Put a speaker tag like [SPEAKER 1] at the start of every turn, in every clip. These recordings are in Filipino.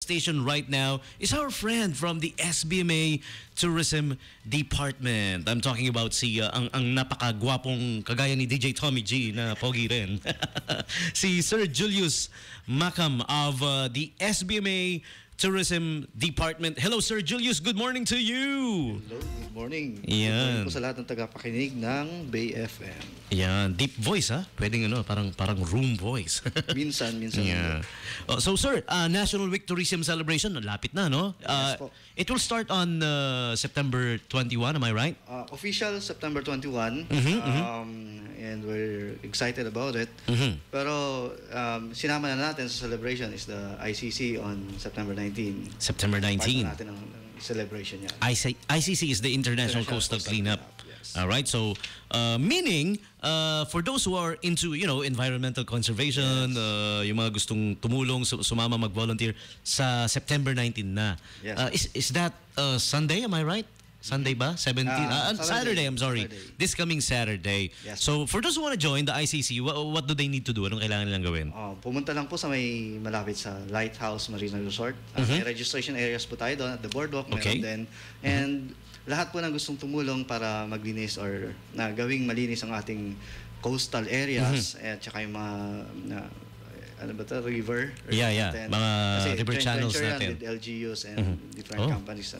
[SPEAKER 1] station right now is our friend from the SBMA Tourism Department. I'm talking about si ang napakagwapong kagaya ni DJ Tommy G na pogi rin. Si Sir Julius Macam of the SBMA Tourism Department. Hello, Sir Julius. Good morning to you.
[SPEAKER 2] Hello, good morning.
[SPEAKER 1] Yan.
[SPEAKER 2] Good morning po sa lahat ng tagapakinig ng Bay FM.
[SPEAKER 1] Yan, deep voice ha. Pwedeng parang room voice.
[SPEAKER 2] Minsan.
[SPEAKER 1] Yeah. So sir, National Week Tourism Celebration, lapit na, no?
[SPEAKER 2] Yes po.
[SPEAKER 1] It will start on September 21, am I right?
[SPEAKER 2] Official September 21. And we're excited about it. Pero sinama na natin sa celebration is the ICC on September 19.
[SPEAKER 1] September 19.
[SPEAKER 2] Part natin ng celebration niya.
[SPEAKER 1] ICC is the International Coastal Cleanup.
[SPEAKER 2] Yes.
[SPEAKER 1] All right. So, meaning for those who are into, environmental conservation, yung mga gustong tumulong, sumama mag-volunteer sa September 19 na.
[SPEAKER 2] Yes.
[SPEAKER 1] Is that Sunday? Am I right? Sunday ba? 17? Saturday, I'm sorry.
[SPEAKER 2] Saturday.
[SPEAKER 1] This coming Saturday.
[SPEAKER 2] Yes.
[SPEAKER 1] So, for those who want to join the ICC, what do they need to do? Anong kailangan nilang gawin?
[SPEAKER 2] Pumunta lang po sa may malapit sa Lighthouse Marina Resort. May registration areas po tayo doon at the boardwalk.
[SPEAKER 1] Okay.
[SPEAKER 2] Meron din. And lahat po ng gustong tumulong para maglinis or na gawing malinis ang ating coastal areas at saka yung mga river.
[SPEAKER 1] Yeah.
[SPEAKER 2] Natin.
[SPEAKER 1] Mga
[SPEAKER 2] kasi
[SPEAKER 1] river channels
[SPEAKER 2] venture
[SPEAKER 1] natin.
[SPEAKER 2] Yan with LGUs and different companies.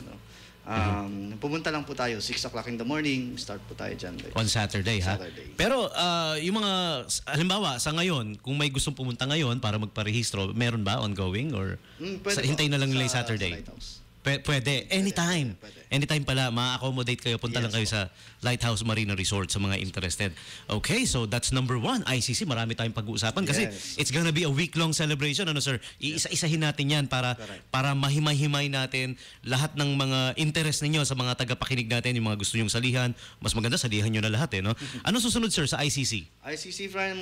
[SPEAKER 2] Pumunta lang po tayo 6 o'clock in the morning, start po tayo dyan.
[SPEAKER 1] On Saturday, ha?
[SPEAKER 2] Saturday.
[SPEAKER 1] Pero yung mga, halimbawa, sa ngayon, kung may gustong pumunta ngayon para magparehistro, meron ba ongoing? Or hintayin na lang nila yung Saturday?
[SPEAKER 2] Sa Lighthouse.
[SPEAKER 1] Pwede. Anytime.
[SPEAKER 2] Pwede.
[SPEAKER 1] Anytime pala, ma-accommodate kayo. Punta lang kayo sa Lighthouse Marina Resort sa mga interested. Okay, so that's number 1. ICC, marami tayong pag-uusapan kasi it's gonna be a week-long celebration. Ano, sir? Iisa-isahin natin yan para mahimay-himay natin lahat ng mga interest ninyo sa mga tagapakinig natin, yung mga gusto nyong salihan. Mas maganda, salihan nyo na lahat, no? Ano susunod, sir, sa ICC?
[SPEAKER 2] ICC from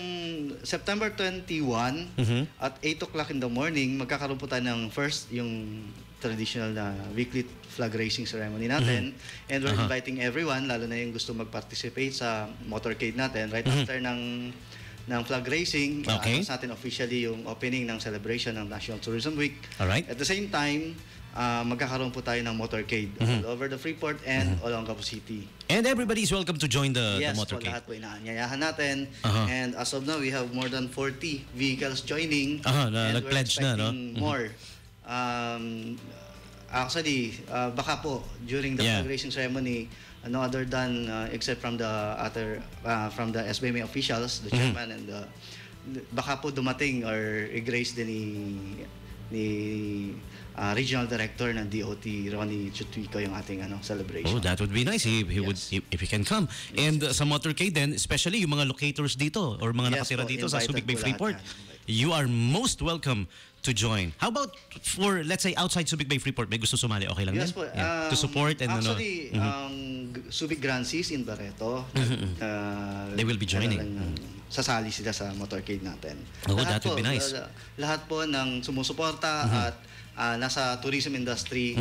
[SPEAKER 2] September 21 at 8 o'clock in the morning, magkakaroon po tayo ng first, yung traditional na weekly flag raising ceremony natin. And we're inviting everyone, lalo na yung gusto mag-participate sa motorcade natin. Right after ng flag racing, announce natin officially yung opening ng celebration ng National Tourism Week.
[SPEAKER 1] Alright.
[SPEAKER 2] At the same time, magkakaroon po tayo ng motorcade all over the Freeport and Olongapo City.
[SPEAKER 1] And everybody is welcome to join the motorcade.
[SPEAKER 2] Yes, lahat po inaanyayahan natin. And as of now, we have more than 40 vehicles joining. And
[SPEAKER 1] nag-pledge na, no?
[SPEAKER 2] More. Actually, baka po during the flag raising ceremony, no other than except from the SBMA officials, the chairman and baka po dumating or i-grace din ni Regional Director ng DOT, Ronnie Chutwico, yung ating celebration.
[SPEAKER 1] Oh, that would be nice if he can come. And sa motorcade then, especially yung mga locators dito or mga nakatira dito sa Subic Bay Freeport, you are most welcome to join. How about for, let's say, outside Subic Bay Freeport, may gusto sumali, okay lang
[SPEAKER 2] yes,
[SPEAKER 1] din?
[SPEAKER 2] Po.
[SPEAKER 1] To support and
[SPEAKER 2] actually, Subic Grancies in Barreto,
[SPEAKER 1] they will be joining.
[SPEAKER 2] Sasali sila sa motorcade natin.
[SPEAKER 1] Oh, that would be nice.
[SPEAKER 2] Lahat po ng sumusuporta at nasa tourism industry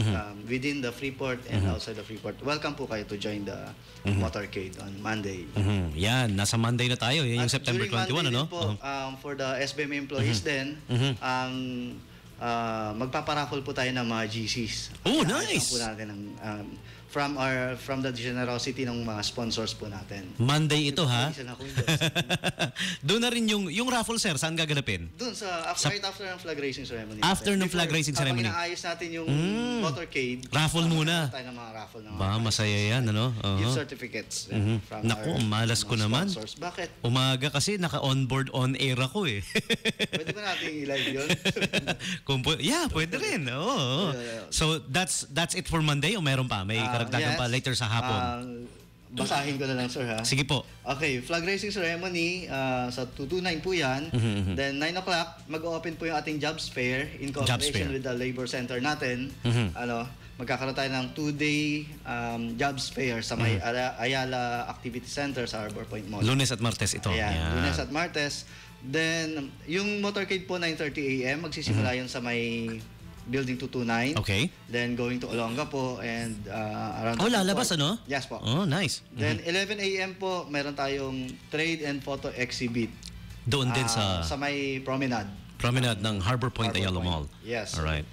[SPEAKER 2] within the Freeport and outside the Freeport, welcome po kayo to join the motorcade on Monday.
[SPEAKER 1] Yan, nasa Monday na tayo. Yan yung September 21, ano?
[SPEAKER 2] Po, for the SBM employees din, magpaparaffle po tayo ng mga GCs.
[SPEAKER 1] Oh, nice!
[SPEAKER 2] Po natin from the generosity ng mga sponsors po natin.
[SPEAKER 1] Monday ito, ha? Doon na rin yung raffle, sir. Saan gaganapin?
[SPEAKER 2] Doon right after ng flag raising ceremony.
[SPEAKER 1] After ng flag raising ceremony.
[SPEAKER 2] Kapag inaayos natin yung motorcade,
[SPEAKER 1] raffle muna.
[SPEAKER 2] Tayo ng mga raffle.
[SPEAKER 1] Masaya yan, ano?
[SPEAKER 2] Gift certificates.
[SPEAKER 1] Naku, malas ko naman.
[SPEAKER 2] Sponsors. Bakit?
[SPEAKER 1] Umaga kasi naka-onboard on-air ako eh.
[SPEAKER 2] Pwede ba natin i-live yun?
[SPEAKER 1] Pwede rin. Oo. So, that's it for Monday o meron pa? May karagdagan pa later sa hapon?
[SPEAKER 2] Basahin ko na lang, sir, ha?
[SPEAKER 1] Sige po.
[SPEAKER 2] Okay, flag raising ceremony sa 229 po yan. Then 9 o'clock, mag-open po yung ating jobs fair in cooperation with the labor center natin. Magkakaroon tayo ng 2-day jobs fair sa may Ayala Activity Center sa Harbor Point Mall.
[SPEAKER 1] Lunes at Martes ito.
[SPEAKER 2] Ayan, Lunes at Martes. Then, yung motorcade po 9:30 a.m. magsisimula yun sa may Building 229.
[SPEAKER 1] Okay.
[SPEAKER 2] Then going to Olongapo and around...
[SPEAKER 1] lalabas ano?
[SPEAKER 2] Yes po.
[SPEAKER 1] Oh, nice.
[SPEAKER 2] Then 11 a.m. po, meron tayong trade and photo exhibit.
[SPEAKER 1] Doon din sa
[SPEAKER 2] may promenade.
[SPEAKER 1] Promenade ng Harbor Point Ayala Mall.
[SPEAKER 2] Yes.
[SPEAKER 1] Alright.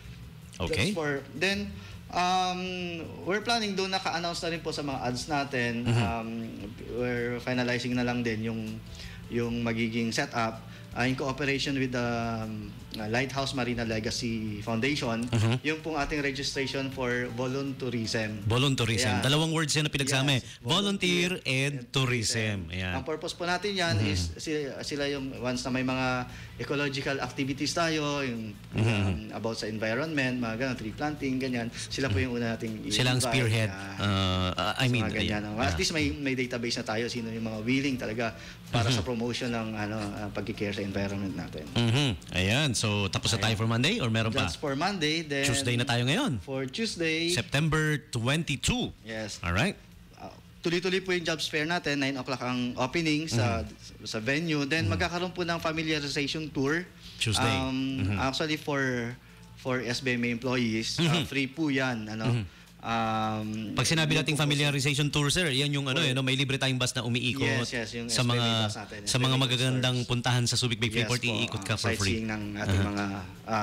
[SPEAKER 1] Okay.
[SPEAKER 2] Then, we're planning doon, naka-announce na rin po sa mga ads natin. We're finalizing na lang din yung magiging setup in cooperation with the Lighthouse Marina Legacy Foundation. Yung pong ating registration for voluntourism.
[SPEAKER 1] Voluntourism.
[SPEAKER 2] Yeah.
[SPEAKER 1] Dalawang words yan na pinagsama.
[SPEAKER 2] Yes.
[SPEAKER 1] Volunteer and tourism.
[SPEAKER 2] Ang
[SPEAKER 1] Ayan.
[SPEAKER 2] purpose po natin yan is sila yung once na may mga ecological activities tayo, yung about sa environment, mga ganun, tree planting, ganyan. Sila po yung una nating
[SPEAKER 1] Sila ang
[SPEAKER 2] i-invite.
[SPEAKER 1] spearhead. I mean,
[SPEAKER 2] mga ganyan. At least may database na tayo sino yung mga willing talaga para sa promotion ng pagkikare sa environment natin.
[SPEAKER 1] Ayan. So, tapos na tayo for Monday or meron pa?
[SPEAKER 2] That's for Monday. Then
[SPEAKER 1] Tuesday na tayo ngayon.
[SPEAKER 2] For Tuesday,
[SPEAKER 1] September 22.
[SPEAKER 2] yes.
[SPEAKER 1] Alright.
[SPEAKER 2] Tuloy-tuloy po yung jobs fair natin. 9 o'clock ang opening sa venue. Then magkakaroon po ng familiarization tour.
[SPEAKER 1] Tuesday.
[SPEAKER 2] Actually for SBMA employees, free po 'yan,
[SPEAKER 1] Pag sinabi nating familiarization tour, sir, yan yung may libre tayong bus na umiikot
[SPEAKER 2] Yes, yung
[SPEAKER 1] sa
[SPEAKER 2] SBMA
[SPEAKER 1] mga
[SPEAKER 2] bus natin,
[SPEAKER 1] sa mga
[SPEAKER 2] SBMA
[SPEAKER 1] magagandang
[SPEAKER 2] stores.
[SPEAKER 1] puntahan sa Subic Bay Freeport,
[SPEAKER 2] po,
[SPEAKER 1] iikot ka for free.
[SPEAKER 2] sightseeing ng ating mga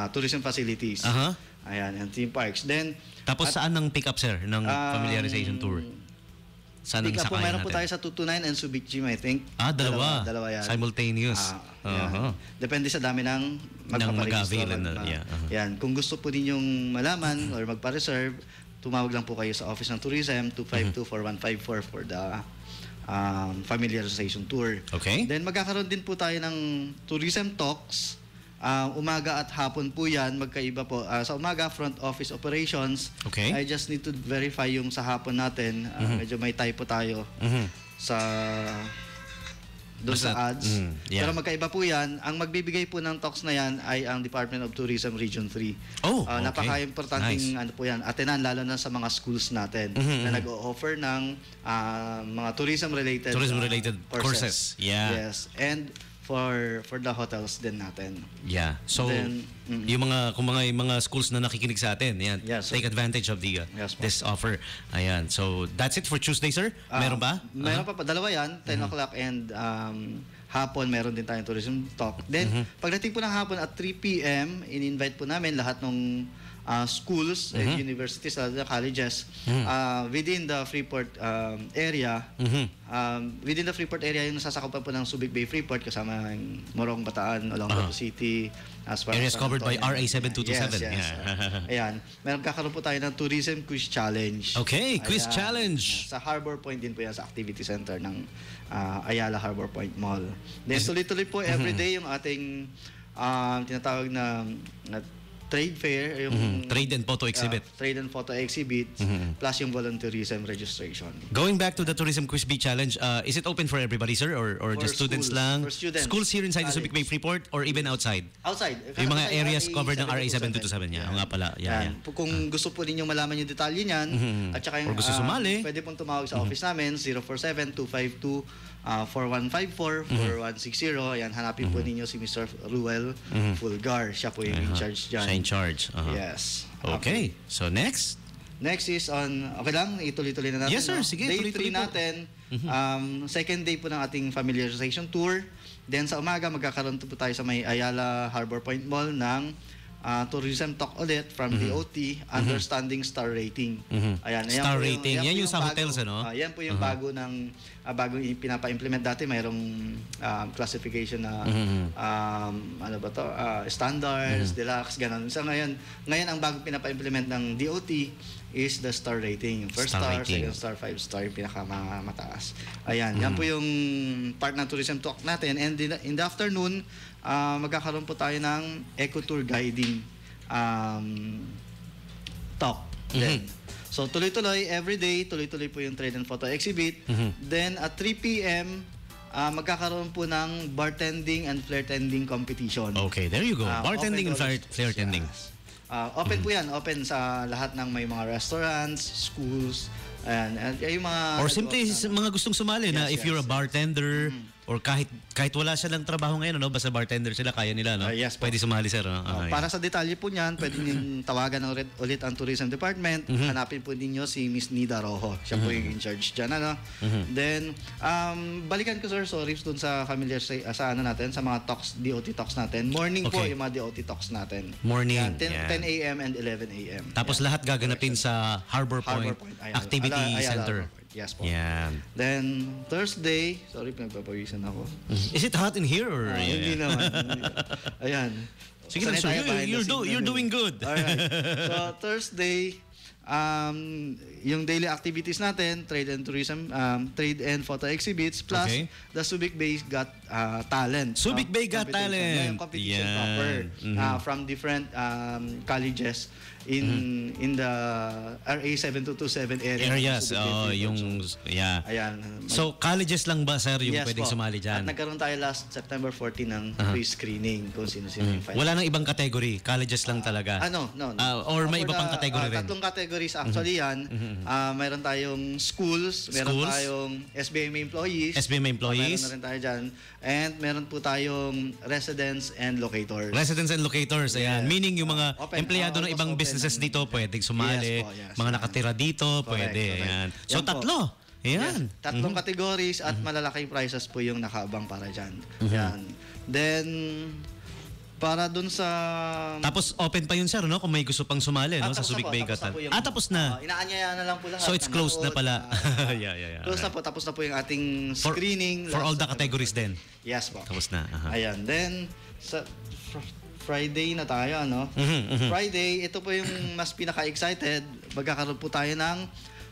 [SPEAKER 2] tourism facilities. Ayan, and theme parks. Then
[SPEAKER 1] Tapos saan ang pick up, sir, ng familiarization tour? Saan ang
[SPEAKER 2] pick up po,
[SPEAKER 1] sakayan
[SPEAKER 2] meron po tayo
[SPEAKER 1] natin?
[SPEAKER 2] sa 229 and Subic Gym, I think.
[SPEAKER 1] Dalawa.
[SPEAKER 2] Dalawa yan.
[SPEAKER 1] Simultaneous.
[SPEAKER 2] Yan. Depende sa dami ng magpaparegister.
[SPEAKER 1] mag-avail.
[SPEAKER 2] Yan. Kung gusto po ninyong malaman or magpa-reserve, tumawag lang po kayo sa Office ng Tourism, 252-4154 for the familiarization tour.
[SPEAKER 1] Okay.
[SPEAKER 2] Then magkakaroon din po tayo ng tourism talks. Umaga at hapon po yan, magkaiba po. Sa umaga, front office operations.
[SPEAKER 1] Okay.
[SPEAKER 2] I just need to verify yung sa hapon natin. Medyo may typo tayo sa doon sa ads.
[SPEAKER 1] Yeah.
[SPEAKER 2] Pero magkaiba po yan. Ang magbibigay po ng talks na yan ay ang Department of Tourism Region 3.
[SPEAKER 1] Oh, okay.
[SPEAKER 2] Napaka-importanting
[SPEAKER 1] Nice.
[SPEAKER 2] po yan. Atenan, lalo na sa mga schools natin na nag-o-offer ng mga tourism-related
[SPEAKER 1] courses. Yeah.
[SPEAKER 2] Yes. And for the hotels din natin.
[SPEAKER 1] Yeah. So,
[SPEAKER 2] Then,
[SPEAKER 1] yung mga schools na nakikinig sa atin, yan,
[SPEAKER 2] Yes,
[SPEAKER 1] take advantage of the
[SPEAKER 2] Yes, po.
[SPEAKER 1] this offer. Ayan. So, that's it for Tuesday, sir? Meron ba?
[SPEAKER 2] Meron pa. Dalawa yan. 10 o'clock and hapon, meron din tayong tourism talk. Then, pagdating po ng hapon at 3 p.m., in-invite po namin lahat ng schools and universities, colleges within the Freeport area. Within the Freeport area, yung nasasakupan po ng Subic Bay Freeport kasama yung Morong, Bataan, Olongapo City, as far
[SPEAKER 1] Areas
[SPEAKER 2] as
[SPEAKER 1] covered by RA 7227.
[SPEAKER 2] Yes.
[SPEAKER 1] Yeah.
[SPEAKER 2] Ayan. Meron kakaroon po tayo ng Tourism Quiz Challenge.
[SPEAKER 1] Okay, quiz
[SPEAKER 2] Ayan.
[SPEAKER 1] challenge.
[SPEAKER 2] Sa Harbor Point din po yan, sa activity center ng Ayala Harbor Point Mall. Then tuloy-tuloy po everyday yung ating tinatawag na trade fair, yung
[SPEAKER 1] Trade and photo exhibit.
[SPEAKER 2] trade and photo exhibit, plus yung volunteerism registration.
[SPEAKER 1] Going back to the Tourism Quiz Bee Challenge, is it open for everybody, sir? Or
[SPEAKER 2] For
[SPEAKER 1] just students
[SPEAKER 2] schools.
[SPEAKER 1] lang?
[SPEAKER 2] For students.
[SPEAKER 1] Schools here inside the
[SPEAKER 2] College.
[SPEAKER 1] Subic Bay Freeport or even outside?
[SPEAKER 2] Outside.
[SPEAKER 1] Yung mga
[SPEAKER 2] Kasama
[SPEAKER 1] areas
[SPEAKER 2] tayo
[SPEAKER 1] covered ng RA 7227. Yeah, nga pala. Yeah.
[SPEAKER 2] Kung gusto po ninyong malaman yung detalye niyan, at saka yung,
[SPEAKER 1] Or gusto sumali.
[SPEAKER 2] pwede pong tumawag sa office namin, 047-252-4154-4160. Ayan, hanapin po ninyo si Mr. Ruel Fulgar. Siya po yung in charge dyan.
[SPEAKER 1] Siya in charge.
[SPEAKER 2] Yes.
[SPEAKER 1] Okay. So next?
[SPEAKER 2] Next is on, okay lang, ituloy-tuloy na natin.
[SPEAKER 1] Yes, sir.
[SPEAKER 2] no?
[SPEAKER 1] Sige,
[SPEAKER 2] Day
[SPEAKER 1] tuloy-tuloy
[SPEAKER 2] 3
[SPEAKER 1] po.
[SPEAKER 2] natin, second day po ng ating familiarization tour. Then sa umaga, magkakaroon po tayo sa may Ayala Harbor Point Mall ng tourism talk ulit from DOT, Understanding Star Rating. Ayan,
[SPEAKER 1] Star
[SPEAKER 2] po
[SPEAKER 1] rating. Yan
[SPEAKER 2] po
[SPEAKER 1] yung sa
[SPEAKER 2] bago,
[SPEAKER 1] hotels, ano?
[SPEAKER 2] yan po yung bago ng bagong pinapa-implement dati. Mayroong classification na ano ba to? Standards, deluxe, ganun. So ngayon ang bagong pinapa-implement ng DOT is the star rating. First
[SPEAKER 1] Star
[SPEAKER 2] star,
[SPEAKER 1] rating.
[SPEAKER 2] second star, 5 star, yung pinakamataas. Ayan, yan po yung part ng tourism talk natin. And in the afternoon, magkakaroon po tayo ng eco-tour guiding talk. Then, so tuloy-tuloy, everyday, tuloy-tuloy po yung trade and photo exhibit. Then at 3 p.m., magkakaroon po ng bartending and flirtending competition.
[SPEAKER 1] Okay, there you go. Bartending and
[SPEAKER 2] Open
[SPEAKER 1] flirtending.
[SPEAKER 2] Open po yan. Open sa lahat ng may mga restaurants, schools, and yung mga...
[SPEAKER 1] Or simply mga gustong sumali na if you're a bartender or kahit wala silang trabaho ngayon, no, basta bartender sila, kaya nila, no?
[SPEAKER 2] Yes po.
[SPEAKER 1] Pwede sumali, sir. No?
[SPEAKER 2] Para sa detalye po niyan, pwede niyong tawagan ulit ang Tourism Department. Hanapin po ninyo si Miss Nida Rojo. Siya po yung in charge dyan. Ano? Then, balikan ko, sir, sorry, dun sa familiar sa ano natin, sa mga talks, DOT talks natin. Morning po yung mga DOT talks natin.
[SPEAKER 1] Morning.
[SPEAKER 2] Yan, 10 a.m. and 11 a.m.
[SPEAKER 1] Tapos lahat gaganapin sa Harbor Point, Activity Center.
[SPEAKER 2] Yes po.
[SPEAKER 1] Yan.
[SPEAKER 2] Then, Thursday, sorry, pinagpapawisan ako.
[SPEAKER 1] Is it hot in here? Or
[SPEAKER 2] Hindi naman. Ayan.
[SPEAKER 1] Sige lang, sir. You're doing good.
[SPEAKER 2] Alright. So, Thursday, yung daily activities natin, trade and tourism, trade and photo exhibits, plus the Subic Bay Got Talent.
[SPEAKER 1] Subic Bay Got Talent.
[SPEAKER 2] Competition proper from different colleges in the RA 7227 area.
[SPEAKER 1] Areas,
[SPEAKER 2] Ayan.
[SPEAKER 1] So, colleges lang ba, sir, yung pwedeng
[SPEAKER 2] po.
[SPEAKER 1] sumali dyan?
[SPEAKER 2] At nagkaroon tayo last September 14 ng pre-screening kung sino-sino yung final.
[SPEAKER 1] Wala nang ibang category, colleges lang talaga?
[SPEAKER 2] No.
[SPEAKER 1] Or may iba pang category rin?
[SPEAKER 2] Tatlong categories actually yan. Mayroon tayong schools, meron tayong SBM employees. Meron na rin tayo dyan. And meron po tayong residents and locators.
[SPEAKER 1] Residents and locators, ayan. Meaning yung mga empleyado ng ibang businesses dito pwedeng sumali. Mga nakatira dito, pwede. Ayan. So, tatlo. Ayan.
[SPEAKER 2] Tatlong categories at malalaking prizes po yung nakaabang para dyan. Ayan. Then, para dun sa...
[SPEAKER 1] Tapos open pa yun, sir, no? Kung may gusto pang sumali, no? Sa Subic Bay Got Talent. Tapos na.
[SPEAKER 2] Inaanyaya na lang po lahat.
[SPEAKER 1] So it's closed na pala.
[SPEAKER 2] Closed na po. Tapos na po yung ating screening.
[SPEAKER 1] For all the categories din?
[SPEAKER 2] Yes po.
[SPEAKER 1] Tapos na.
[SPEAKER 2] Ayan. Then, sa Friday na tayo, ano? Friday, ito po yung mas pinaka-excited. Magkakaroon po tayo ng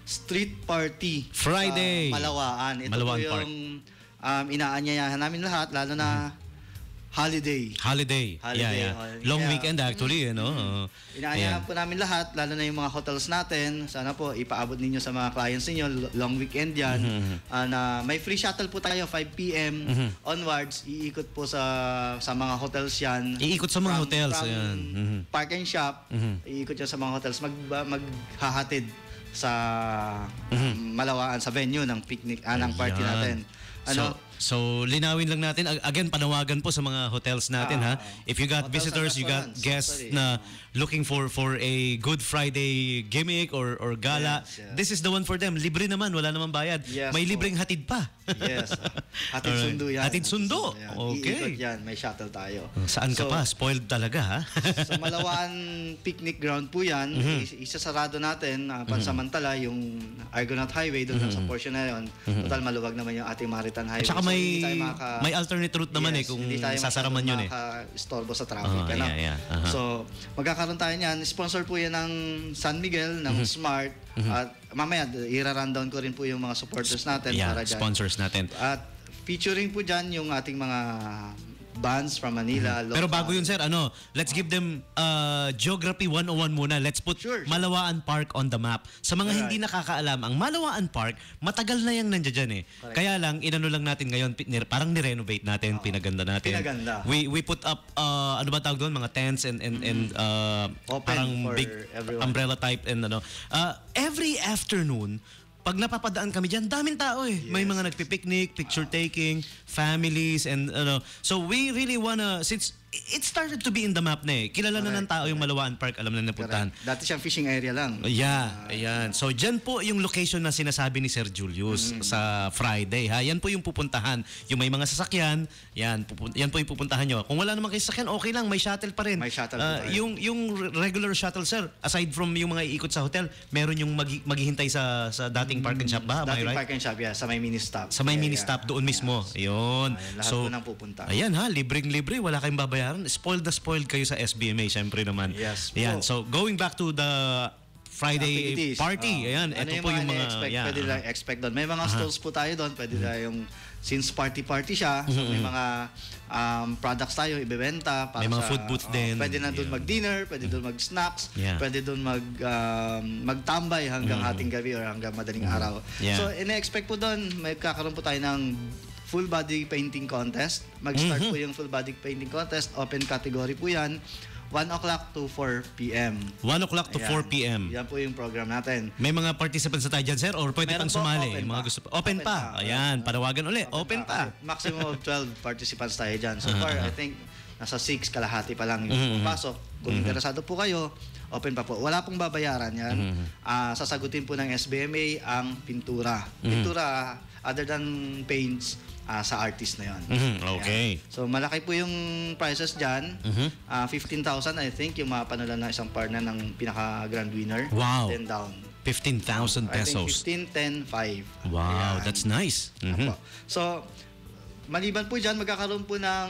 [SPEAKER 2] street party.
[SPEAKER 1] Friday.
[SPEAKER 2] Malawaan. Ito
[SPEAKER 1] Malawaan
[SPEAKER 2] po yung inaanyayahan namin lahat, lalo na Holiday. Yeah. Long weekend actually, you know. Inaanyayahan po namin lahat, lalo na yung mga hotels natin. Sana po ipaabot ninyo sa mga clients ninyo. Long weekend yan. Na may free shuttle po tayo 5 p.m. onwards. Iikot po sa mga hotels yan.
[SPEAKER 1] Iikot sa mga hotels.
[SPEAKER 2] From Park and Shop. Iikot yan sa mga hotels. Maghahatid sa Malawaan, sa venue ng picnic, ng party natin.
[SPEAKER 1] So, linawin lang natin. Again, panawagan po sa mga hotels natin, ha? If you got visitors, you got guests na looking for a Good Friday gimmick or gala, this is the one for them. Libre naman, wala naman bayad. May libreng hatid pa.
[SPEAKER 2] Hatid sundo yan.
[SPEAKER 1] Hatid sundo.
[SPEAKER 2] Iikot
[SPEAKER 1] Okay.
[SPEAKER 2] yan, may shuttle tayo.
[SPEAKER 1] Saan ka pa? Spoiled talaga, ha?
[SPEAKER 2] Sa Malawaan picnic ground po yan. Isasarado natin pansamantala yung Argonaut Highway doon sa portion na yun. Total maluwag naman yung ating Maritime Highway.
[SPEAKER 1] At saka may alternate route naman kung sasaraman yun eh.
[SPEAKER 2] Istorbo sa traffic. So, magkakaroon tayo niyan. Sponsor po yan ng San Miguel, ng Smart. At mamaya, i-rundown ko rin po yung mga supporters natin. Para dyan.
[SPEAKER 1] Sponsors natin.
[SPEAKER 2] At featuring po dyan yung ating mga bands from Manila.
[SPEAKER 1] Pero bago yun, sir, let's give them Geography 101 muna. Let's put Malawaan Park on the map. Sa mga hindi nakakaalam, ang Malawaan Park, matagal na yung nandiyan dyan eh. Kaya lang, inano lang natin ngayon, parang ni-renovate natin, pinaganda natin. We put up, ano ba tawag doon? Mga tents and parang big umbrella type and every afternoon, pag napapadaan kami dyan, daming tao eh. May mga nagpipiknik, picture taking, families, and so we really wanna, since it started to be in the map na eh. Kilala na ng tao yung Malawaan Park, alam na napuntahan.
[SPEAKER 2] Dati siyang fishing area lang.
[SPEAKER 1] Ayan. So, dyan po yung location na sinasabi ni Sir Julius sa Friday. Ha? Yan po yung pupuntahan. Yung may mga sasakyan, yan po yung pupuntahan nyo. Kung wala naman kayo sasakyan, okay lang, may shuttle pa rin.
[SPEAKER 2] May shuttle pa rin.
[SPEAKER 1] Yung regular shuttle, sir, aside from yung mga iikot sa hotel, meron yung maghihintay sa dating Park and Shop ba?
[SPEAKER 2] Dating Park and Shop, sa may mini-stop.
[SPEAKER 1] Sa may mini-stop, doon mismo. Ayun.
[SPEAKER 2] Lahat po nang pupunta.
[SPEAKER 1] Ayan ha, libreng-libre, wala kayong babayaran. Spoiled na spoiled kayo sa SBMA, syempre naman.
[SPEAKER 2] Yes.
[SPEAKER 1] Ayan. So, going back to the Friday party. Ayan, ito po yung mga...
[SPEAKER 2] Pwede lang expect doon. May mga stalls po tayo doon. Pwede tayong, since party siya, so may mga products tayo ibebenta.
[SPEAKER 1] May mga food booth din.
[SPEAKER 2] Pwede na doon mag-dinner, pwede doon mag-snacks, pwede doon magtambay hanggang hating gabi or hanggang madaling araw. So, ina-expect po doon, may kakaroon po tayo ng full body painting contest. Mag-start po yung full body painting contest. Open category po yan. 1 o'clock to 4 p.m.
[SPEAKER 1] 1 o'clock to 4 p.m.
[SPEAKER 2] Yan po yung program natin.
[SPEAKER 1] May mga participants na tayo dyan, sir? Or pwede
[SPEAKER 2] Meron
[SPEAKER 1] pang
[SPEAKER 2] po,
[SPEAKER 1] sumali?
[SPEAKER 2] open
[SPEAKER 1] Yung mga
[SPEAKER 2] pa.
[SPEAKER 1] gusto Open pa. Ayan, panawagan ulit. Open pa.
[SPEAKER 2] Maximum of 12 participants tayo dyan. So far, I think, nasa 6 kalahati pa lang yung pumapasok. Kung interesado po kayo, open pa po. Wala pong babayaran yan. Sasagutin po ng SBMA ang pintura. Pintura, other than paints, sa artist na yon.
[SPEAKER 1] Okay.
[SPEAKER 2] Ayan. So malaki po yung prices dyan. 15,000 I think yung mapanala na isang partner ng pinaka grand winner.
[SPEAKER 1] Wow.
[SPEAKER 2] 10 down.
[SPEAKER 1] 15,000 pesos.
[SPEAKER 2] I think 15, 10, 5.
[SPEAKER 1] Wow,
[SPEAKER 2] Ayan.
[SPEAKER 1] that's nice.
[SPEAKER 2] Apo. So, maliban po dyan, magkakaroon po ng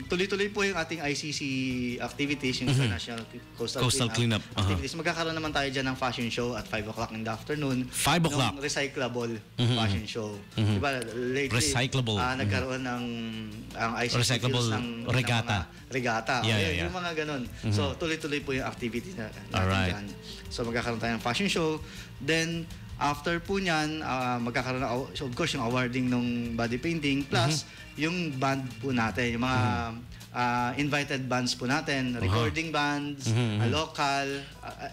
[SPEAKER 2] tuloy-tuloy po yung ating ICC activities, yung International
[SPEAKER 1] Coastal Cleanup.
[SPEAKER 2] Activities. Magkakaroon naman tayo dyan ng fashion show at 5 o'clock in the afternoon.
[SPEAKER 1] 5 o'clock?
[SPEAKER 2] Ng recyclable fashion show. Diba, lately,
[SPEAKER 1] Recyclable.
[SPEAKER 2] nagkaroon ng ang ICC
[SPEAKER 1] Recyclable
[SPEAKER 2] fields ng
[SPEAKER 1] regata.
[SPEAKER 2] Regata.
[SPEAKER 1] Yeah,
[SPEAKER 2] O,
[SPEAKER 1] yeah,
[SPEAKER 2] yun,
[SPEAKER 1] yeah.
[SPEAKER 2] yung mga ganun. So, tuloy-tuloy po yung activity natin
[SPEAKER 1] Alright.
[SPEAKER 2] dyan. So, magkakaroon tayo ng fashion show. Then, after po niyan, magkakaroon na, of course, yung awarding ng body painting plus yung band po natin, yung mga invited bands po natin, recording bands, local,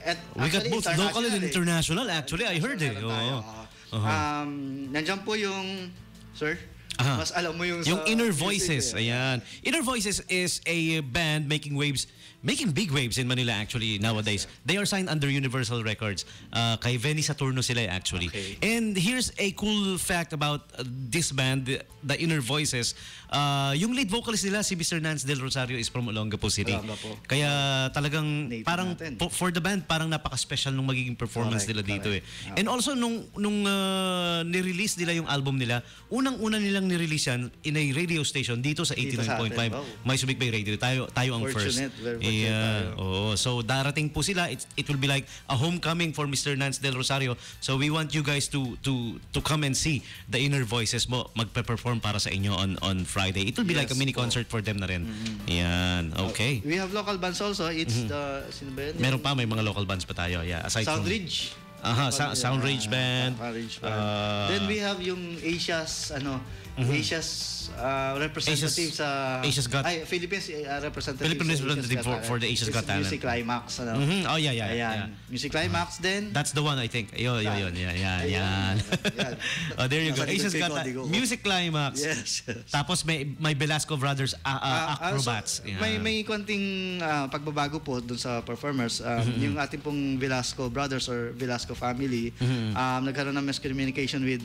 [SPEAKER 2] at
[SPEAKER 1] We got both local and international actually. I heard it.
[SPEAKER 2] Meron tayo. Nandiyan po yung, sir? Mas alam mo yung
[SPEAKER 1] Yung
[SPEAKER 2] sa
[SPEAKER 1] Inner
[SPEAKER 2] music
[SPEAKER 1] Voices.
[SPEAKER 2] eh.
[SPEAKER 1] Ayan. Inner Voices is a band making big waves in Manila actually nowadays. They are signed under Universal Records. Kay Venny Saturno sila actually.
[SPEAKER 2] Okay.
[SPEAKER 1] And here's a cool fact about this band, the Inner Voices. Yung lead vocalist nila, si Mr. Nance Del Rosario, is from Olongapo City.
[SPEAKER 2] Olongapo.
[SPEAKER 1] Kaya talagang
[SPEAKER 2] Native
[SPEAKER 1] parang
[SPEAKER 2] natin.
[SPEAKER 1] for the band, parang napaka-special nung magiging performance
[SPEAKER 2] Correct,
[SPEAKER 1] nila dito
[SPEAKER 2] correct.
[SPEAKER 1] And also nung nirelease nila yung album nila, unang-una nilang nirelease yan in a radio station dito sa
[SPEAKER 2] Dito sa
[SPEAKER 1] 89.5
[SPEAKER 2] atin, wow.
[SPEAKER 1] May Subic Bay Radio. Tayo ang first.
[SPEAKER 2] Fortunate, very fortunate tayo.
[SPEAKER 1] Oo. So darating po sila. It will be like a homecoming for Mr. Nance Del Rosario. So we want you guys to come and see the Inner Voices mo magpe-perform para sa inyo on Friday. It will be like a
[SPEAKER 2] Yes
[SPEAKER 1] mini
[SPEAKER 2] po.
[SPEAKER 1] concert for them na rin. Yan. Okay.
[SPEAKER 2] We have local bands also. It's the, sino ba yun?
[SPEAKER 1] Meron pa, may mga local bands pa tayo. Yeah, aside from
[SPEAKER 2] Soundridge.
[SPEAKER 1] Soundridge Band.
[SPEAKER 2] Soundridge Band. Then we have yung Asia's representative
[SPEAKER 1] Asia's Got-
[SPEAKER 2] Philippines representative
[SPEAKER 1] Philippine
[SPEAKER 2] sa
[SPEAKER 1] representative
[SPEAKER 2] Asia's Got
[SPEAKER 1] for the
[SPEAKER 2] Talent.
[SPEAKER 1] Asia's
[SPEAKER 2] It's
[SPEAKER 1] Got Talent.
[SPEAKER 2] Music Climax.
[SPEAKER 1] Oh, yeah.
[SPEAKER 2] Ayan. Music Climax then.
[SPEAKER 1] That's the one, I think. Yun. Yan.
[SPEAKER 2] Yan.
[SPEAKER 1] Oh, there you go.
[SPEAKER 2] Nasa
[SPEAKER 1] Asia's
[SPEAKER 2] likod
[SPEAKER 1] Got
[SPEAKER 2] ko, digo.
[SPEAKER 1] Music Climax.
[SPEAKER 2] Yes.
[SPEAKER 1] Tapos may Velasco Brothers Acrobats.
[SPEAKER 2] Also,
[SPEAKER 1] Yan.
[SPEAKER 2] may konting pagbabago po dun sa performers. Yung ating pong Velasco Brothers or Velasco family, nagkaroon ng miscommunication with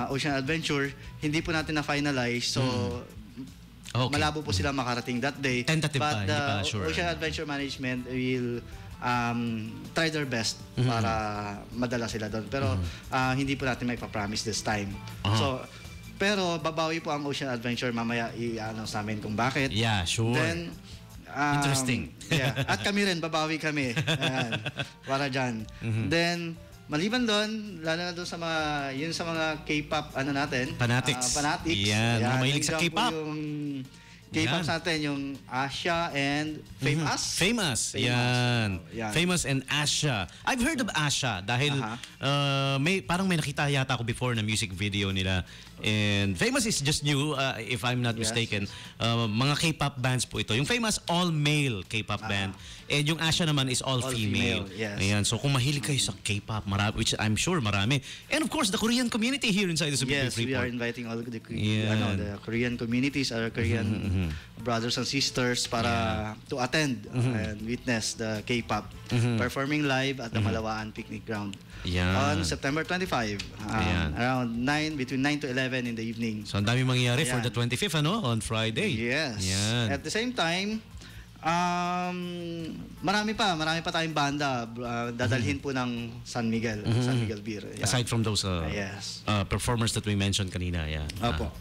[SPEAKER 2] Ocean Adventure. Hindi po natin na-finalize. So,
[SPEAKER 1] Okay.
[SPEAKER 2] malabo po sila makarating that day.
[SPEAKER 1] Tentative pa,
[SPEAKER 2] But
[SPEAKER 1] hindi pa sure.
[SPEAKER 2] Ocean Adventure Management will try their best para madala sila doon. Pero hindi po natin may pa-promise this time. So, pero babawi po ang Ocean Adventure mamaya i-announce namin kung bakit.
[SPEAKER 1] Yeah, sure.
[SPEAKER 2] Then,
[SPEAKER 1] Interesting.
[SPEAKER 2] Yeah. At kami rin, babawi kami. Ayan, para dyan. Then, maliban doon, lalo na doon sa mga K-pop natin.
[SPEAKER 1] Fanatics.
[SPEAKER 2] Fanatics.
[SPEAKER 1] Yan, mga mahilig sa
[SPEAKER 2] nandiyan po
[SPEAKER 1] K-pop.
[SPEAKER 2] yung K-pop
[SPEAKER 1] Yan.
[SPEAKER 2] natin, yung Asha and Famous.
[SPEAKER 1] Famous. Yan.
[SPEAKER 2] Yan.
[SPEAKER 1] Famous and Asha. I've heard of Asha dahil parang may nakita yata ako before na music video nila. And Famous is just new, if I'm not mistaken. Mga K-pop bands po ito. Yung Famous, all-male K-pop band. And yung Asha naman is all-female.
[SPEAKER 2] Yes.
[SPEAKER 1] Ayan. So kung mahilig kayo sa K-pop, which I'm sure marami. And of course, the Korean community here inside the Subic
[SPEAKER 2] Yes, we are
[SPEAKER 1] Freeport.
[SPEAKER 2] inviting all the
[SPEAKER 1] Yan.
[SPEAKER 2] the Korean communities, our Korean brothers and sisters para to attend and witness the K-pop performing live at the Malawaan Picnic Ground
[SPEAKER 1] Yan.
[SPEAKER 2] on September 25
[SPEAKER 1] Ayan.
[SPEAKER 2] around between 9 to 11 in the evening.
[SPEAKER 1] So ang dami mangyayari for
[SPEAKER 2] Ayan.
[SPEAKER 1] the 25th, on Friday.
[SPEAKER 2] Yes.
[SPEAKER 1] Yan.
[SPEAKER 2] At the same time, marami pa tayong banda dadalhin po ng San Miguel Beer. Yan.
[SPEAKER 1] Aside from those
[SPEAKER 2] Yes.
[SPEAKER 1] performers that we mentioned kanina. Yan.
[SPEAKER 2] Opo.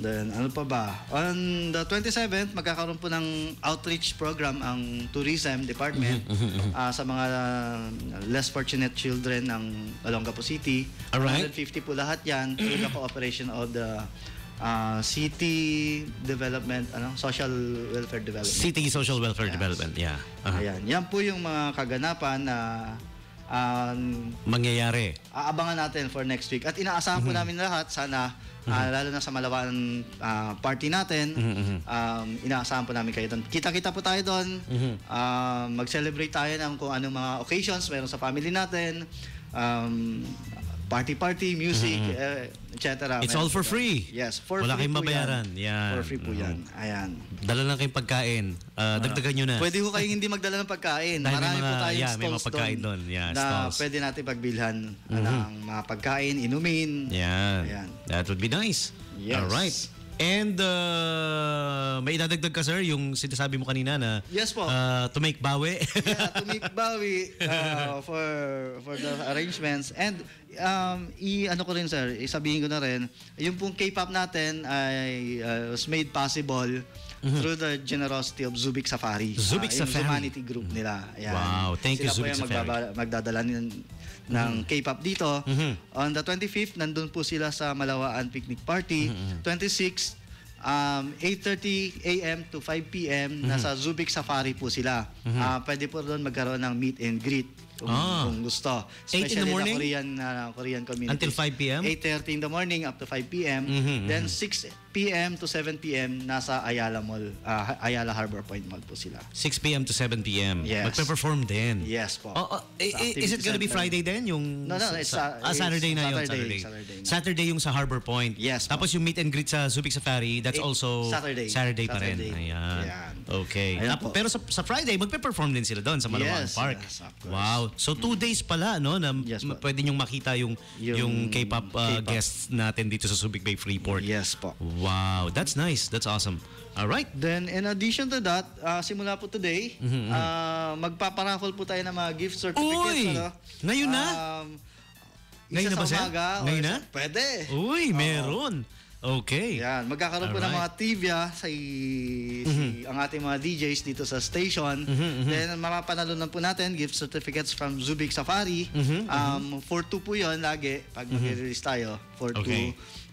[SPEAKER 2] Then, ano pa ba? On the 27th, magkakaroon po ng outreach program ang Tourism Department sa mga less fortunate children ng Olongapo City.
[SPEAKER 1] Alright.
[SPEAKER 2] 150 po lahat yan through the cooperation of the City Development, Social Welfare Development.
[SPEAKER 1] City Social Welfare Development. Yeah.
[SPEAKER 2] Ayan. Yan po yung mga kaganapan na
[SPEAKER 1] Mangyayari.
[SPEAKER 2] aabangan natin for next week. At inaasahan po namin lahat, sana, lalo na sa Malawan party natin, inaasahan po namin kayo doon. Kita-kita po tayo doon, mag-celebrate tayo ng kung anong mga occasions meron sa family natin, party, music, etc.
[SPEAKER 1] It's all for free.
[SPEAKER 2] Yes, for
[SPEAKER 1] Wala
[SPEAKER 2] free
[SPEAKER 1] kayong
[SPEAKER 2] po
[SPEAKER 1] babayaran. Yan.
[SPEAKER 2] For free po yan. Ayan.
[SPEAKER 1] Dala lang kayong pagkain. Dagdagan nyo na.
[SPEAKER 2] Pwede ko kayong hindi magdala ng pagkain.
[SPEAKER 1] Dahil
[SPEAKER 2] Marami po tayong
[SPEAKER 1] may mga
[SPEAKER 2] stalls
[SPEAKER 1] pagkain doon. Yeah,
[SPEAKER 2] na
[SPEAKER 1] stalls.
[SPEAKER 2] pwede natin pagbilhan ng mga pagkain, inumin.
[SPEAKER 1] Yan.
[SPEAKER 2] Ayan.
[SPEAKER 1] That would be nice.
[SPEAKER 2] Yes.
[SPEAKER 1] All right. And may idadagdag ka, sir, yung sinasabi mo kanina na
[SPEAKER 2] Yes po.
[SPEAKER 1] to make bawi.
[SPEAKER 2] Yeah, to make bawi for the arrangements. And ano ko rin, sir, isabihin ko na rin, yung pong K-pop natin ay was made possible through the generosity of Zubik Safari.
[SPEAKER 1] Zubik
[SPEAKER 2] Yung
[SPEAKER 1] Safari.
[SPEAKER 2] humanity group nila. Ayan.
[SPEAKER 1] Wow, thank you,
[SPEAKER 2] Sila
[SPEAKER 1] Zubik
[SPEAKER 2] po
[SPEAKER 1] Safari.
[SPEAKER 2] yung magdadala ng K-pop dito. On the 25th, nandun po sila sa Malawaan Picnic Party. 26th, 8:30 a.m. to 5 p.m. nasa Zubik Safari po sila. Pwede po doon magkaroon ng meet and greet kung gusto.
[SPEAKER 1] 8 in the morning?
[SPEAKER 2] Korean community.
[SPEAKER 1] Until 5 p.m.?
[SPEAKER 2] 8:30 in the morning up to 5 p.m. Then 6 p.m. to 7 p.m. nasa Ayala Mall, Ayala Harbor Point Mall po sila.
[SPEAKER 1] 6 p.m. to 7 p.m.
[SPEAKER 2] Yes.
[SPEAKER 1] Magpe-perform din.
[SPEAKER 2] Yes po.
[SPEAKER 1] Is it gonna be Friday din? Yung
[SPEAKER 2] No, it's
[SPEAKER 1] Saturday na yun.
[SPEAKER 2] Saturday na.
[SPEAKER 1] Saturday yung sa Harbor Point.
[SPEAKER 2] Yes, po.
[SPEAKER 1] Tapos yung meet and greet sa Zubik Safari, that's also
[SPEAKER 2] Saturday
[SPEAKER 1] pa rin.
[SPEAKER 2] Saturday.
[SPEAKER 1] Ayan.
[SPEAKER 2] Ayan.
[SPEAKER 1] Okay.
[SPEAKER 2] Ayan po.
[SPEAKER 1] Pero sa Friday, magpe-perform din sila doon sa Malawaan
[SPEAKER 2] Yes,
[SPEAKER 1] Park.
[SPEAKER 2] yes, of course.
[SPEAKER 1] Wow. So 2 days pala, no? Na
[SPEAKER 2] Yes, po.
[SPEAKER 1] pwede nyong makita yung K-pop
[SPEAKER 2] K-pop.
[SPEAKER 1] guests natin dito sa Subic Bay Freeport.
[SPEAKER 2] Yes po.
[SPEAKER 1] Wow. That's nice. That's awesome. All right.
[SPEAKER 2] Then, in addition to that, simula po today, magpaparaffle po tayo ng mga gift certificates.
[SPEAKER 1] Uy! Ngayon na? Ngayon na ba, sir? Ngayon na?
[SPEAKER 2] Pwede.
[SPEAKER 1] Uy, meron. Okay.
[SPEAKER 2] Yan, magkakaroon po ng mga
[SPEAKER 1] Alright.
[SPEAKER 2] trivia ang ating mga DJs dito sa station. Then, mapapanalunan po natin gift certificates from Zubik Safari. For 2 po yun lagi pag mag-release tayo. For 2.
[SPEAKER 1] Okay.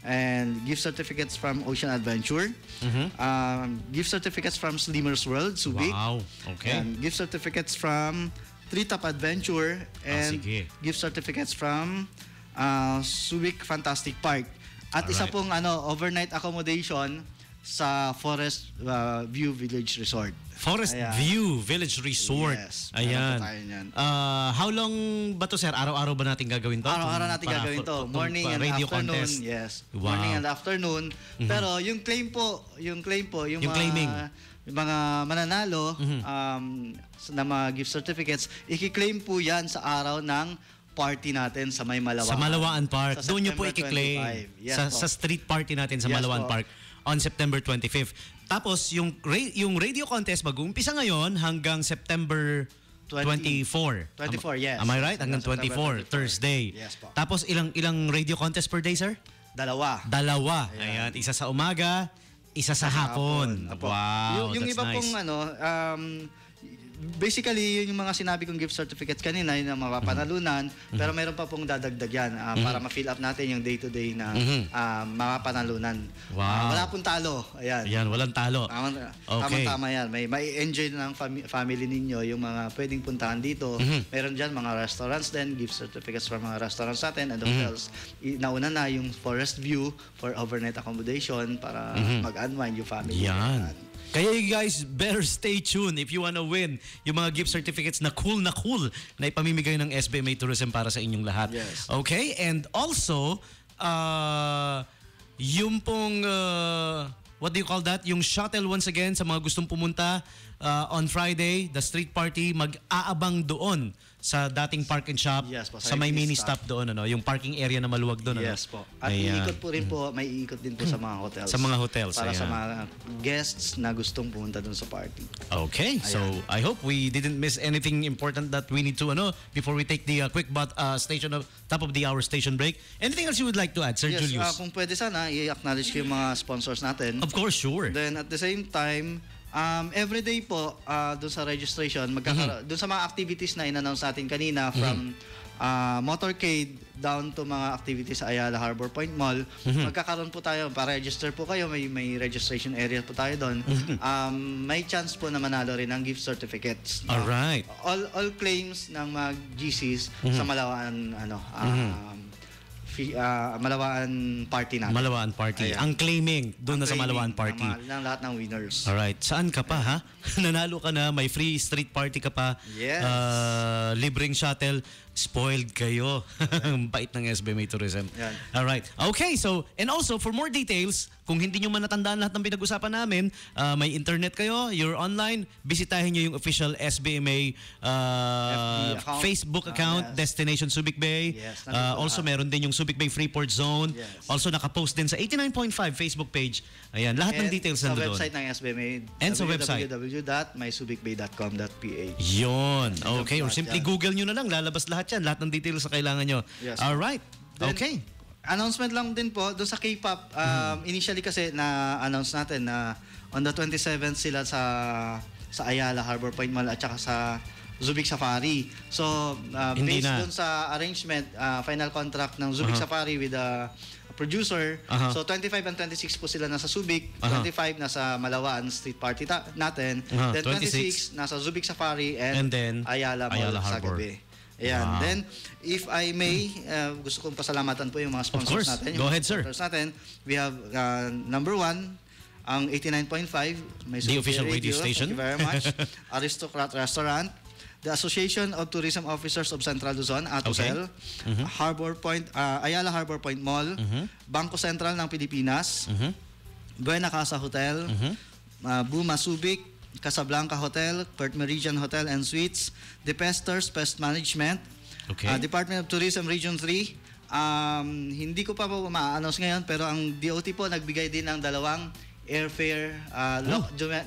[SPEAKER 2] And gift certificates from Ocean Adventure. Gift certificates from Slimmer's World, Subic.
[SPEAKER 1] Wow. Okay.
[SPEAKER 2] And gift certificates from Treetop Adventure. And
[SPEAKER 1] sige.
[SPEAKER 2] gift certificates from Subic Fantastic Park. At isa pong overnight accommodation sa Forest View Village Resort.
[SPEAKER 1] Forest
[SPEAKER 2] Ayan.
[SPEAKER 1] View Village Resort.
[SPEAKER 2] Yes,
[SPEAKER 1] Ayan.
[SPEAKER 2] meron po tayo niyan.
[SPEAKER 1] How long ba to, sir? Araw-araw ba natin gagawin to?
[SPEAKER 2] Araw-araw natin gagawin to. Morning and
[SPEAKER 1] radio
[SPEAKER 2] afternoon.
[SPEAKER 1] contest.
[SPEAKER 2] Yes.
[SPEAKER 1] Wow.
[SPEAKER 2] Morning and afternoon. Pero yung claim po, yung
[SPEAKER 1] claiming.
[SPEAKER 2] yung mga mananalo na mga gift certificates, i-claim po yan sa araw ng party natin sa may Malawaan.
[SPEAKER 1] Sa Malawaan Park.
[SPEAKER 2] Sa
[SPEAKER 1] Doon nyo po
[SPEAKER 2] September
[SPEAKER 1] i-claim.
[SPEAKER 2] 25. Yes,
[SPEAKER 1] sa
[SPEAKER 2] po.
[SPEAKER 1] street party natin sa
[SPEAKER 2] Yes,
[SPEAKER 1] Malawaan
[SPEAKER 2] po.
[SPEAKER 1] Park on September 25th. Tapos yung radio contest mag-uumpisa ngayon hanggang September 24.
[SPEAKER 2] 24, yes.
[SPEAKER 1] Am I right? Hanggang
[SPEAKER 2] September
[SPEAKER 1] 24, Thursday.
[SPEAKER 2] Yes po.
[SPEAKER 1] Tapos ilang radio contest per day, sir?
[SPEAKER 2] Dalawa.
[SPEAKER 1] Ayan. Isa sa umaga, isa sa hapon.
[SPEAKER 2] Apo.
[SPEAKER 1] Wow,
[SPEAKER 2] yung
[SPEAKER 1] that's
[SPEAKER 2] iba
[SPEAKER 1] nice.
[SPEAKER 2] pong basically, yun yung mga sinabi kong gift certificates kanina, yun ang mapapanalunan, pero meron pa pong dadagdag yan para ma-fill up natin yung day-to-day na mapapanalunan.
[SPEAKER 1] Wow.
[SPEAKER 2] Wala pong talo. Ayan.
[SPEAKER 1] Ayan, walang talo. Okay.
[SPEAKER 2] Tama yan. May enjoy ng family ninyo yung mga pwedeng puntahan dito. Meron dyan mga restaurants din, gift certificates from mga restaurants natin and hotels. Nauna na yung Forest View for overnight accommodation para mag-unwind yung family.
[SPEAKER 1] Yan. Kaya you guys, better stay tuned if you wanna win yung mga gift certificates na cool na ipamimigay ng SBMA Tourism para sa inyong lahat.
[SPEAKER 2] Yes.
[SPEAKER 1] Okay? And also, yung pong, what do you call that? Yung shuttle once again sa mga gustong pumunta on Friday, the street party, mag-aabang doon sa dating park and shop.
[SPEAKER 2] Yes po,
[SPEAKER 1] sa may mini
[SPEAKER 2] stop.
[SPEAKER 1] stop doon, yung parking area na maluwag doon.
[SPEAKER 2] Yes po. At
[SPEAKER 1] Ayan.
[SPEAKER 2] iikot po rin po, may iikot din po sa mga hotels.
[SPEAKER 1] Sa mga hotels,
[SPEAKER 2] Para sa
[SPEAKER 1] ayan.
[SPEAKER 2] mga guests na gustong pumunta doon sa party.
[SPEAKER 1] Okay, so I hope we didn't miss anything important that we need to before we take the quick top of the hour station break. Anything else you would like to add, Sir
[SPEAKER 2] Yes,
[SPEAKER 1] Julius?
[SPEAKER 2] kung pwede sana, i-acknowledge ko yung mga sponsors natin.
[SPEAKER 1] Of course, sure.
[SPEAKER 2] Then at the same time, every day po doon sa registration, doon sa mga activities na in-announce natin kanina from motorcade down to mga activities sa Ayala Harbor Point Mall, magkakaroon po tayo, pa-register po kayo, may registration area po tayo doon. May chance po na manalo rin ng gift certificates.
[SPEAKER 1] Alright.
[SPEAKER 2] All claims ng mga GCs sa Malawaan Malawaan Party natin.
[SPEAKER 1] Malawaan Party.
[SPEAKER 2] Ayan.
[SPEAKER 1] Ang claiming doon na sa Malawaan Party.
[SPEAKER 2] Ng lahat ng winners.
[SPEAKER 1] Alright. Saan ka pa, ha? Nanalo ka na, may free street party ka pa.
[SPEAKER 2] Yes.
[SPEAKER 1] Libreng shuttle. Spoiled kayo. Ang bait ng SBMA Tourism.
[SPEAKER 2] Yan.
[SPEAKER 1] Alright. Okay, so, and also, for more details, kung hindi nyo man natandaan lahat ng pinag-usapan namin, may internet kayo, you're online, bisitahin nyo yung official SBMA
[SPEAKER 2] account.
[SPEAKER 1] Facebook account,
[SPEAKER 2] Yes.
[SPEAKER 1] Destination Subic Bay.
[SPEAKER 2] Yes,
[SPEAKER 1] Also, meron din yung Subic Bay Freeport Zone.
[SPEAKER 2] Yes.
[SPEAKER 1] Also, nakapost din sa 89.5 Facebook page. Ayan, lahat ng details
[SPEAKER 2] sa
[SPEAKER 1] nandoon.
[SPEAKER 2] website ng SBMA,
[SPEAKER 1] And sa website.
[SPEAKER 2] www.mysubicbay.com.ph.
[SPEAKER 1] Yun. Okay, or
[SPEAKER 2] lahat
[SPEAKER 1] simply
[SPEAKER 2] yan.
[SPEAKER 1] Google nyo na lang, lalabas lahat yan. Lahat ng details na kailangan nyo.
[SPEAKER 2] Yes.
[SPEAKER 1] Alright.
[SPEAKER 2] Then,
[SPEAKER 1] Okay.
[SPEAKER 2] Announcement lang din po, doon sa K-pop, initially kasi na-announce natin na on the 27th sila sa Ayala Harbor Point Mall at saka sa Subic Safari. So,
[SPEAKER 1] Hindi
[SPEAKER 2] based
[SPEAKER 1] na.
[SPEAKER 2] doon sa arrangement, final contract ng Subic Safari with the producer. So 25 and 26 po sila nasa Subic, 25 nasa Malawaan Street Party natin, then 26 nasa Subic Safari and then Ayala Mall sa
[SPEAKER 1] Harbor.
[SPEAKER 2] gabi. Ayan.
[SPEAKER 1] Wow.
[SPEAKER 2] Then, if I may, gusto kong pasalamatan po yung mga sponsors
[SPEAKER 1] course.
[SPEAKER 2] natin.
[SPEAKER 1] Go
[SPEAKER 2] Yung
[SPEAKER 1] ahead, sir.
[SPEAKER 2] sponsors natin. We have number 1, ang 89.5, may
[SPEAKER 1] The
[SPEAKER 2] Subic
[SPEAKER 1] official radio station.
[SPEAKER 2] Thank you very much. Aristocrat Restaurant, the Association of Tourism Officers of Central Luzon, ATOCEL, Harbor Point, Ayala Harbor Point Mall, Bangko Sentral ng Pilipinas, Buena Casa Hotel, Buma Subic, Casablanca Hotel, Port Meridian Hotel and Suites, The Pesters Pest Management,
[SPEAKER 1] Okay.
[SPEAKER 2] Department of Tourism Region 3. Hindi ko pa po ma-announce ngayon, pero ang DOT po nagbigay din ng 2 airfare,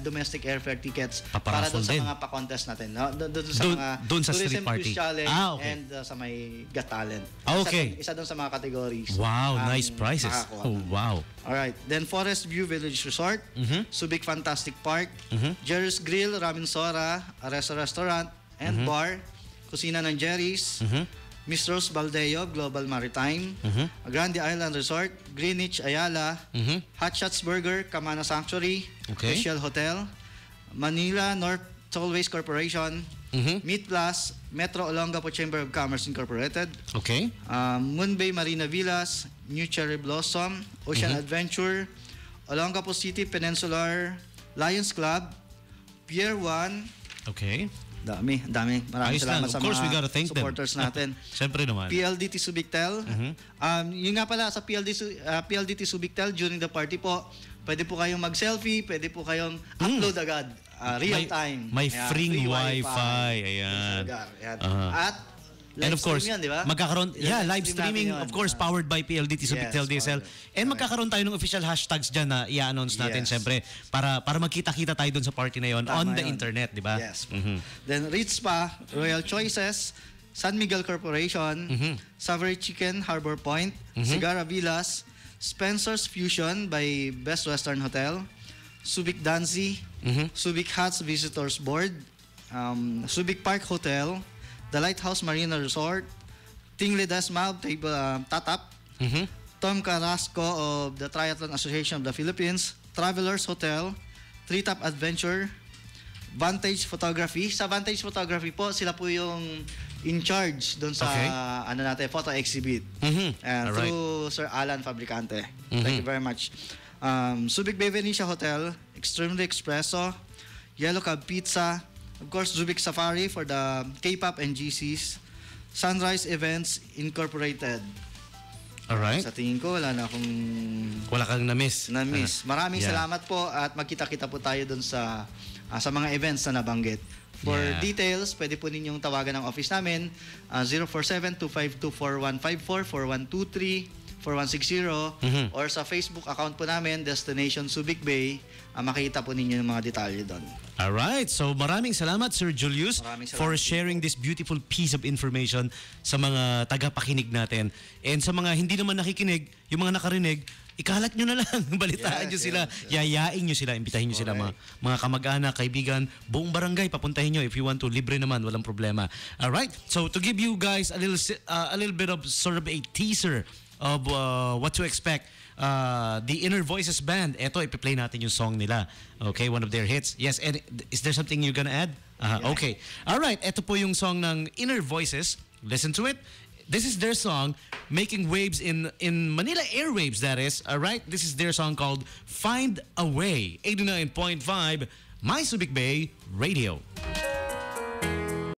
[SPEAKER 2] domestic airfare tickets para
[SPEAKER 1] Paparaffle
[SPEAKER 2] doon sa
[SPEAKER 1] din.
[SPEAKER 2] mga pa-contest natin. No? Doon sa
[SPEAKER 1] Doon-
[SPEAKER 2] mga
[SPEAKER 1] doon sa
[SPEAKER 2] Tourism
[SPEAKER 1] street party.
[SPEAKER 2] Quiz Challenge
[SPEAKER 1] Okay.
[SPEAKER 2] and sa may Got Talent.
[SPEAKER 1] Okay.
[SPEAKER 2] Isa doon sa mga categories.
[SPEAKER 1] Wow,
[SPEAKER 2] ang
[SPEAKER 1] nice prizes.
[SPEAKER 2] makakuha.
[SPEAKER 1] Oh, wow.
[SPEAKER 2] Alright. Then Forest View Village Resort, Subic Fantastic Park, Jerry's Grill, Raminsora, Aresa Restaurant and Bar, Kusina ng Jerry's, Miss Rose Baldeo, Global Maritime, Grande Island Resort, Greenwich Ayala, Hot Shots Burger, Camana Sanctuary,
[SPEAKER 1] Okay.
[SPEAKER 2] Rochelle Hotel, Manila North Tollways Corporation, Meat Plus, Metro Olongapo Chamber of Commerce Incorporated,
[SPEAKER 1] Okay.
[SPEAKER 2] Moonbay Marina Villas, New Cherry Blossom, Ocean Adventure, Olongapo City Peninsular, Lions Club, Pier 1,
[SPEAKER 1] Okay.
[SPEAKER 2] dami. Maraming
[SPEAKER 1] Ayos lang.
[SPEAKER 2] salamat sa
[SPEAKER 1] Of course, we
[SPEAKER 2] mga
[SPEAKER 1] gotta thank them.
[SPEAKER 2] supporters natin.
[SPEAKER 1] Siyempre naman.
[SPEAKER 2] PLDT Subictel. Yun nga pala, sa PLDT Subictel, during the party po, pwede po kayong mag-selfie, pwede po kayong upload agad. Real time.
[SPEAKER 1] May
[SPEAKER 2] Ayan,
[SPEAKER 1] free
[SPEAKER 2] free
[SPEAKER 1] Wi-Fi. Ayan.
[SPEAKER 2] Ayan.
[SPEAKER 1] Aha.
[SPEAKER 2] At live
[SPEAKER 1] And of course,
[SPEAKER 2] stream yan, di ba?
[SPEAKER 1] magkakaroon, live streaming,
[SPEAKER 2] natin yun.
[SPEAKER 1] of course, powered by PLDT Subic-Tel
[SPEAKER 2] Yes,
[SPEAKER 1] DSL.
[SPEAKER 2] powered.
[SPEAKER 1] And magkakaroon tayo ng official hashtags dyan na i-announce natin,
[SPEAKER 2] Yes.
[SPEAKER 1] siyempre, para magkita-kita tayo dun sa party na yon
[SPEAKER 2] Tama
[SPEAKER 1] on the
[SPEAKER 2] yun.
[SPEAKER 1] internet, di ba?
[SPEAKER 2] Yes. Then Ritz Spa, Royal Choices, San Miguel Corporation, Savory Chicken, Harbor Point, Cigarra Villas, Spencer's Fusion by Best Western Hotel, Subic Danzi, Subic Hats Visitors Board, Subic Park Hotel, The Lighthouse Marina Resort, Tingle Desma, Tatap, Tom Carrasco of the Triathlon Association of the Philippines, Travelers Hotel, Treetop Adventure, Vantage Photography. Sa Vantage Photography po, sila po yung in charge doon sa
[SPEAKER 1] Okay.
[SPEAKER 2] photo exhibit. And
[SPEAKER 1] Alright.
[SPEAKER 2] through Sir Alan Fabricante. Thank you very much. Subic Bay Venetia Hotel, Extremely Espresso, Yellow Cab Pizza, of course Subic Safari for the K-pop and GCs, Sunrise Events Incorporated.
[SPEAKER 1] Alright.
[SPEAKER 2] Sa tingin ko, wala na akong
[SPEAKER 1] Wala kang na-miss.
[SPEAKER 2] na-miss. Maraming
[SPEAKER 1] Yeah.
[SPEAKER 2] salamat po at magkita-kita po tayo doon sa mga events na nabanggit. For
[SPEAKER 1] Yeah.
[SPEAKER 2] details, pwede po ninyong tawagan ng office namin, 047-252-4154, 4123, 0917-829-4160 or sa Facebook account po namin, Destination Subic Bay. Makikita po ninyo yung mga detalye doon.
[SPEAKER 1] Alright, so maraming salamat Sir Julius
[SPEAKER 2] Maraming salamat
[SPEAKER 1] for sharing this beautiful piece of information sa mga tagapakinig natin. And sa mga hindi naman nakikinig, yung mga nakarinig, ikalat nyo na lang, balitaan nyo sila, yayain nyo sila, imbitahin nyo sila, mga kamag-anak, kaibigan, buong barangay, papuntahin nyo if you want to, libre naman, walang problema. Alright, so to give you guys a little bit of sort of a teaser of what to expect, the Inner Voices Band, eto, ipi-play natin yung song nila. Okay, one of their hits. Yes, and is there something you're gonna add? Okay. Alright, eto po yung song ng Inner Voices. Listen to it. This is their song, making waves in Manila airwaves, that is. Alright, this is their song called Find a Way. 89.5, My Subic Bay Radio.